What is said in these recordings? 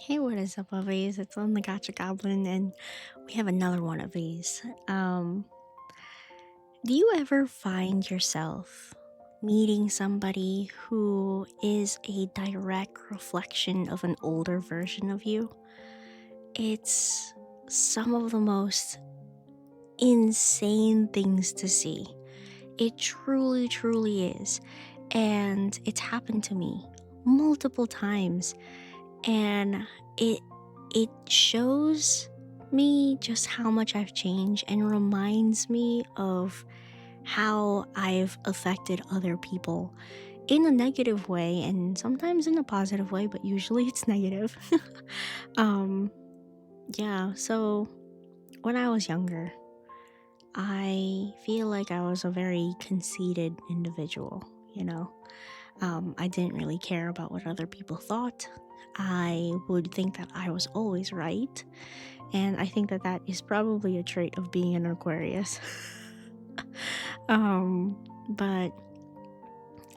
Hey, what is up, Lovies? It's on the Gotcha Goblin, and we have another one of these. Do you ever find yourself meeting somebody who is a direct reflection of an older version of you? It's some of the most insane things to see. It truly, truly is. And it's happened to me multiple times. And it it shows me just how much I've changed and reminds me of how I've affected other people in a negative way and sometimes in a positive way, but usually it's negative. um yeah, so when I was younger, I feel like I was a very conceited individual, you know. I didn't really care about what other people thought. I would think that I was always right. And I think that that is probably a trait of being an Aquarius. But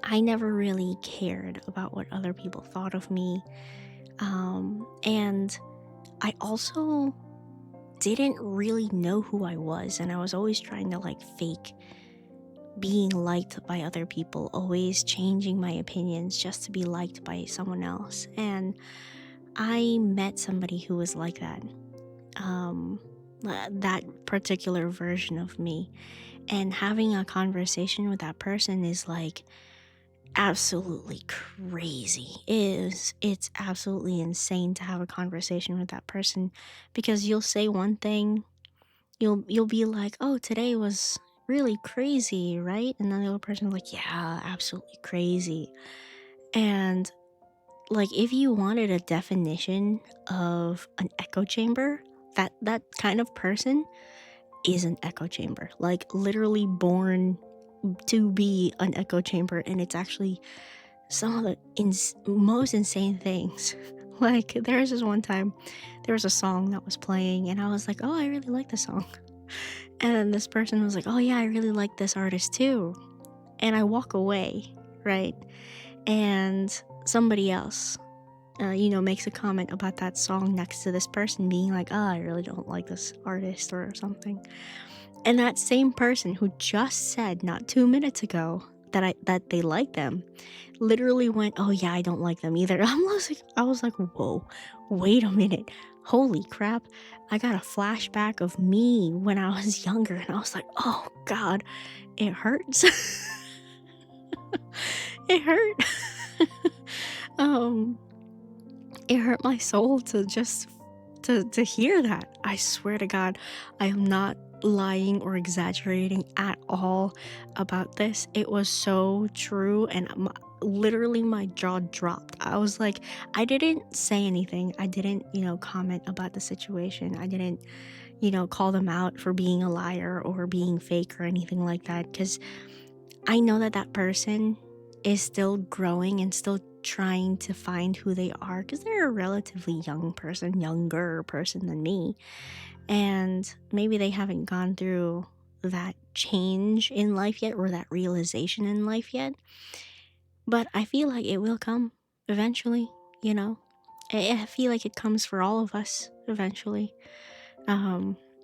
I never really cared about what other people thought of me. And I also didn't really know who I was. And I was always trying to like fake being liked by other people, always changing my opinions just to be liked by someone else. And I met somebody who was like that, um, that particular version of me. And having a conversation with that person is like absolutely crazy. It's absolutely insane to have a conversation with that person because you'll say one thing, you'll be like, "Oh, today was really crazy, right?" And then the other person's like, "Yeah, absolutely crazy." And like if you wanted a definition of an echo chamber, that kind of person is an echo chamber. Like literally born to be an echo chamber, and it's actually some of the most insane things. Like there was this one time there was a song that was playing and I was like, "Oh, I really like the song." And then this person was like, "Oh yeah, I really like this artist too." And I walk away, right? And somebody else, makes a comment about that song next to this person being like, "Oh, I really don't like this artist," or something. And that same person who just said not 2 minutes ago that they like them, literally went, "Oh yeah, I don't like them either." I was like, "Whoa, wait a minute. Holy crap." I got a flashback of me when I was younger and I was like, "Oh god, it hurts." It hurt. um it hurt my soul to just to hear that. I swear to God, I am not lying or exaggerating at all about this. It was so true, and literally my jaw dropped. I was like, I didn't say anything. I didn't, comment about the situation. I didn't, call them out for being a liar or being fake or anything like that because I know that that person is still growing and still trying to find who they are because they're a relatively young person, younger person than me. And maybe they haven't gone through that change in life yet or that realization in life yet. But I feel like it will come eventually, you know? I feel like it comes for all of us eventually.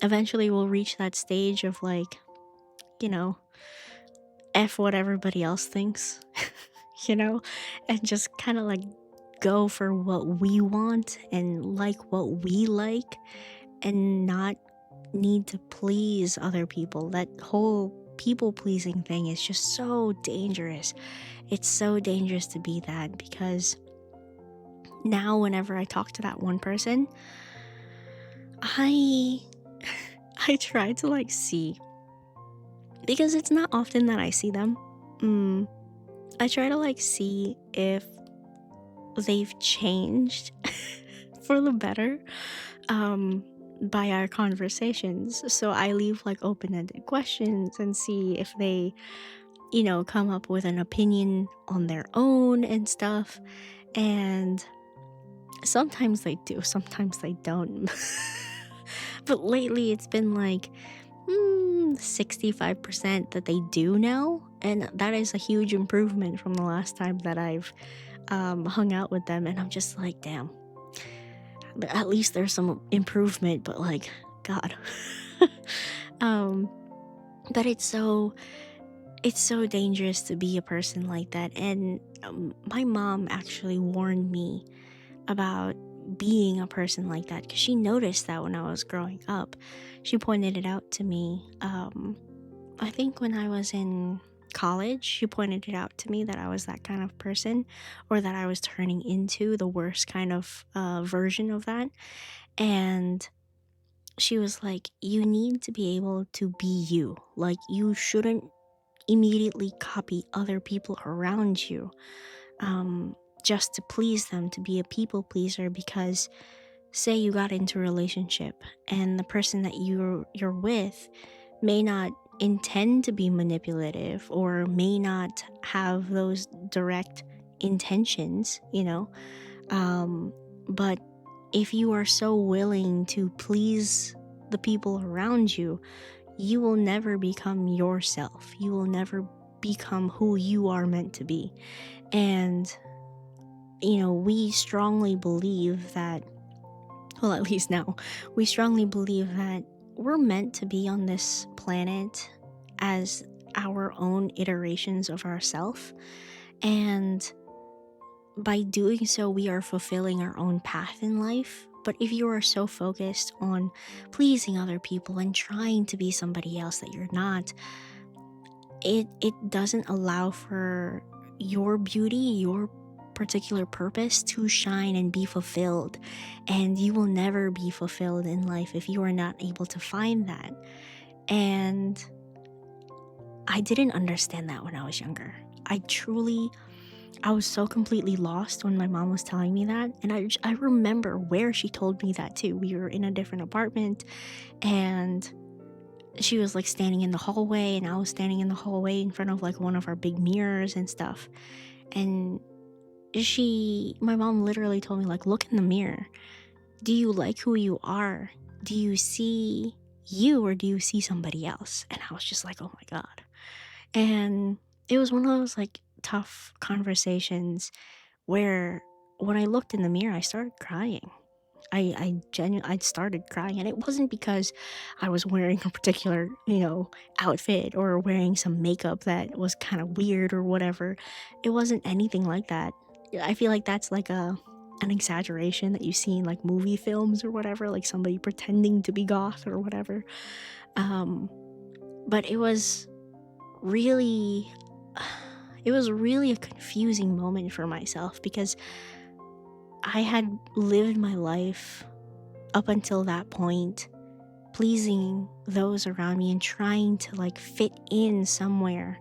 Eventually we'll reach that stage of like, you know, F what everybody else thinks, you know, and just kind of like go for what we want and like what we like and not need to please other people. That whole people pleasing thing is just so dangerous. It's so dangerous to be that because now, whenever I talk to that one person, I. I try to like see because it's not often that I see them. Mm, I try to like see if they've changed for the better by our conversations. So I leave like open ended questions and see if they, come up with an opinion on their own and stuff. And sometimes they do, sometimes they don't. But lately it's been like 65% that they do know. And that is a huge improvement from the last time that I've hung out with them. And I'm just like, damn, At least there's some improvement, but like, God. um, but it's so dangerous to be a person like that. And my mom actually warned me about being a person like that because she noticed that when I was growing up. She pointed it out to me. I think when I was in college, she pointed it out to me that I was that kind of person, or that I was turning into the worst kind of version of that. And she was like, you need to be able to be you. Like, you shouldn't immediately copy other people around you, um, just to please them, to be a people pleaser. Because say you got into a relationship and the person that you're with may not intend to be manipulative, or may not have those direct intentions, um, but if you are so willing to please the people around you, you will never become yourself. You will never become who you are meant to be. And, we strongly believe that, well, at least now, we strongly believe that we're meant to be on this planet as our own iterations of ourselves. And by doing so, we are fulfilling our own path in life. But if you are so focused on pleasing other people and trying to be somebody else that you're not, it doesn't allow for your beauty, your particular purpose to shine and be fulfilled. And you will never be fulfilled in life if you are not able to find that. And I didn't understand that when I was younger. I was so completely lost when my mom was telling me that. And I remember where she told me that too. We were in a different apartment, and she was like standing in the hallway, and I was standing in the hallway in front of like one of our big mirrors and stuff. And my mom literally told me, like, look in the mirror. Do you like who you are? Do you see you, or do you see somebody else? And I was just like, oh my God. And it was one of those like tough conversations where when I looked in the mirror, I started crying. I started crying, and it wasn't because I was wearing a particular, outfit, or wearing some makeup that was kind of weird or whatever. It wasn't anything like that. I feel like that's like an exaggeration that you see in like movie films or whatever, like somebody pretending to be goth or whatever. Um, but really it was really a confusing moment for myself, because I had lived my life up until that point pleasing those around me and trying to like fit in somewhere,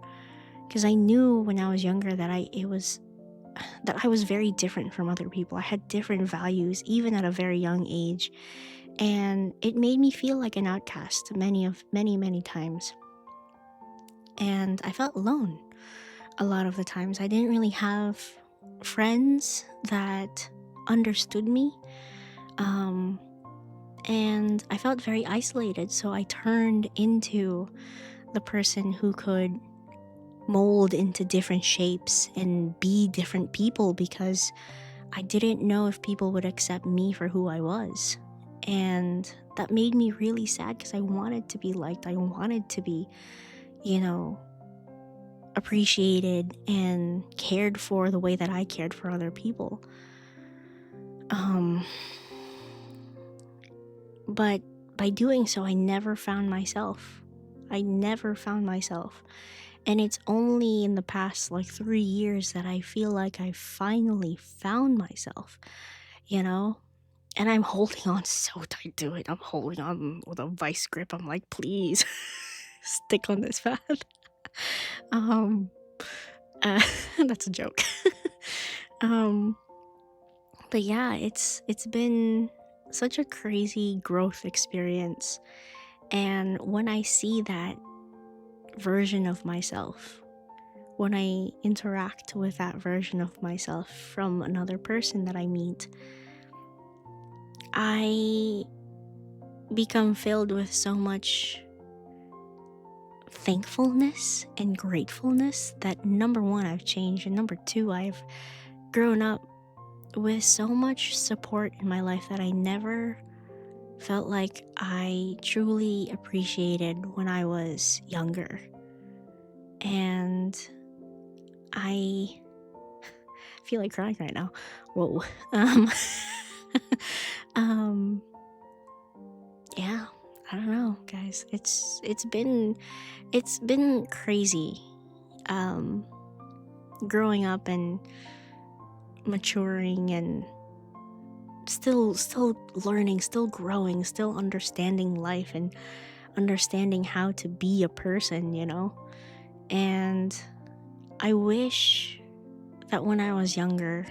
because I knew when I was younger that I was very different from other people. I had different values even at a very young age, and it made me feel like an outcast many times. And I felt alone a lot of the times. I didn't really have friends that understood me. Um, and I felt very isolated. So I turned into the person who could mold into different shapes and be different people, because I didn't know if people would accept me for who I was. And that made me really sad, because I wanted to be liked. I wanted to be, you know, appreciated and cared for the way that I cared for other people. Um, but by doing so, I never found myself. I never found myself. And it's only in the past like 3 years that I feel like I finally found myself, you know? And I'm holding on so tight to it. I'm holding on with a vice grip. I'm like, please stick on this path. Um, uh, that's a joke. um, but yeah, it's been such a crazy growth experience. And when I see that version of myself, when I interact with that version of myself from another person that I meet, I become filled with so much thankfulness and gratefulness that number one, I've changed, and number two, I've grown up with so much support in my life that I never felt like I truly appreciated when I was younger. And I feel like crying right now. Whoa. Um, um, yeah, I don't know, guys. It's been crazy. Um, growing up and maturing and still learning, still growing, still understanding life and understanding how to be a person, And I wish that when I was younger,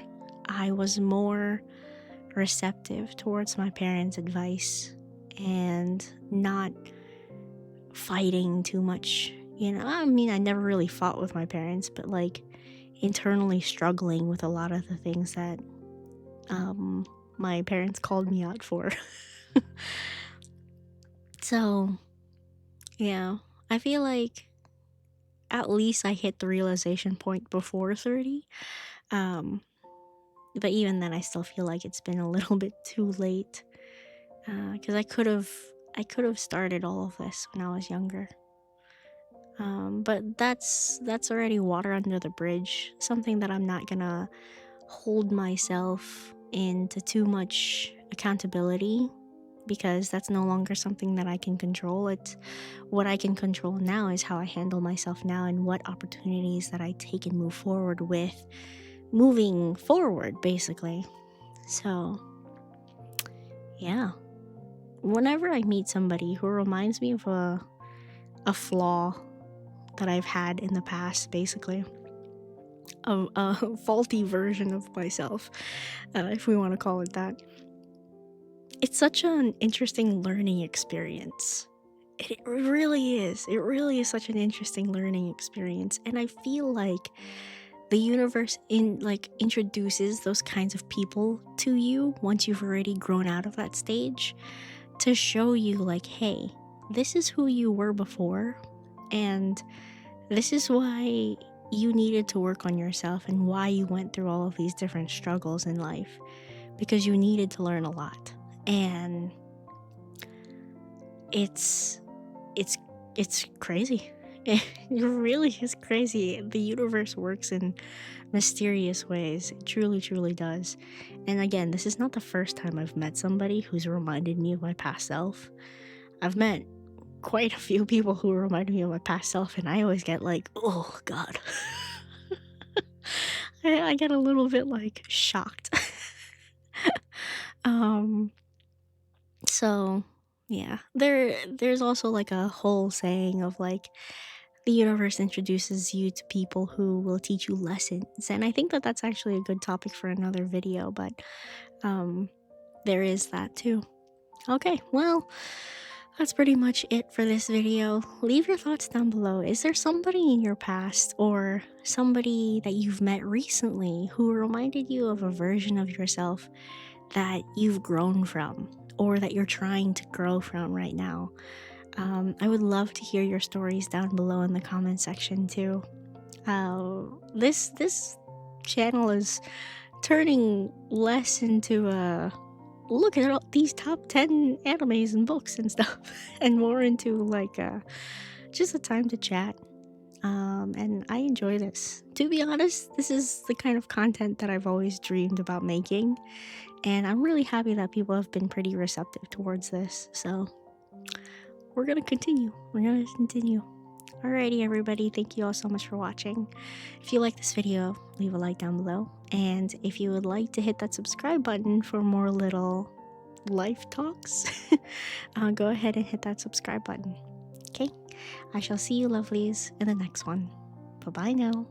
I was more receptive towards my parents' advice and not fighting too much. I mean, I never really fought with my parents, but like internally struggling with a lot of the things that um, my parents called me out for. So, yeah, I feel like at least I hit the realization point before 30. Um, but even then, I still feel like it's been a little bit too late because I could have started all of this when I was younger. But that's already water under the bridge. Something that I'm not gonna hold myself into too much accountability because that's no longer something that I can control. It's what I can control now is how I handle myself now and what opportunities that I take and move forward with moving forward, basically. So, yeah. Whenever I meet somebody who reminds me of a flaw that I've had in the past, basically, a faulty version of myself, if we want to call it that, it's such an interesting learning experience. It really is. It really is such an interesting learning experience. And I feel like the universe introduces those kinds of people to you once you've already grown out of that stage to show you like, hey, this is who you were before and this is why you needed to work on yourself and why you went through all of these different struggles in life because you needed to learn a lot. And it's it's crazy. It really is crazy. The universe works in mysterious ways. It truly, truly does. And again, this is not the first time I've met somebody who's reminded me of my past self. I've met quite a few people who remind me of my past self, and I always get like, oh God. I get a little bit like shocked. um, so yeah. There's also like a whole saying of like the universe introduces you to people who will teach you lessons. And I think that that's actually a good topic for another video, but um there is that too. Okay, well, that's pretty much it for this video. Leave your thoughts down below. Is there somebody in your past or somebody that you've met recently who reminded you of a version of yourself that you've grown from or that you're trying to grow from right now? I would love to hear your stories down below in the comment section too. This channel is turning less into a look at all these top 10 animes and books and stuff and more into like just a time to chat. And I enjoy this. To be honest, this is the kind of content that I've always dreamed about making, and I'm really happy that people have been pretty receptive towards this. So we're gonna continue. Alrighty, everybody, thank you all so much for watching. If you like this video, leave a like down below. And if you would like to hit that subscribe button for more little life talks, go ahead and hit that subscribe button. Okay? I shall see you lovelies in the next one. Bye bye now.